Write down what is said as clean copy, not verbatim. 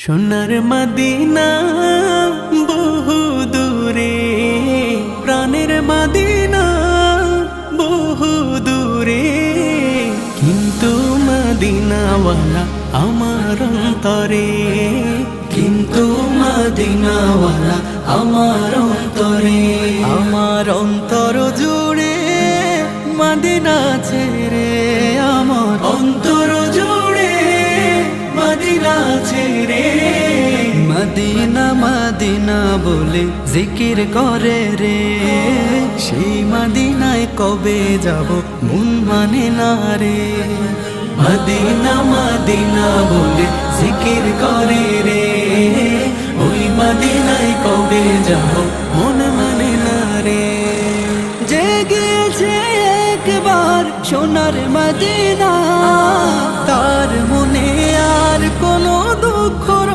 সোনার মদিনা বহু দূরে, প্রাণের মদিনা বহু দূরে, কিন্তু মদিনাওয়ালা আমার অন্তরে, কিন্তু মদিনাওয়ালা আমার অন্তরে, আমার অন্তর জুড়ে মদিনা ছেড়ে, আমার অন্তর জুড়ে মদিনা ছেড়ে। মদিনা মদিনা বলে জিকির করে রে, সেই মদিনায় কবে যাব মন মানে না রে। মদিনা মদিনা বলে জিকির করে রে, ওই মদিনায় কবে যাব মন মানে না রে। জেগেছে একবার সোনার মদিনা,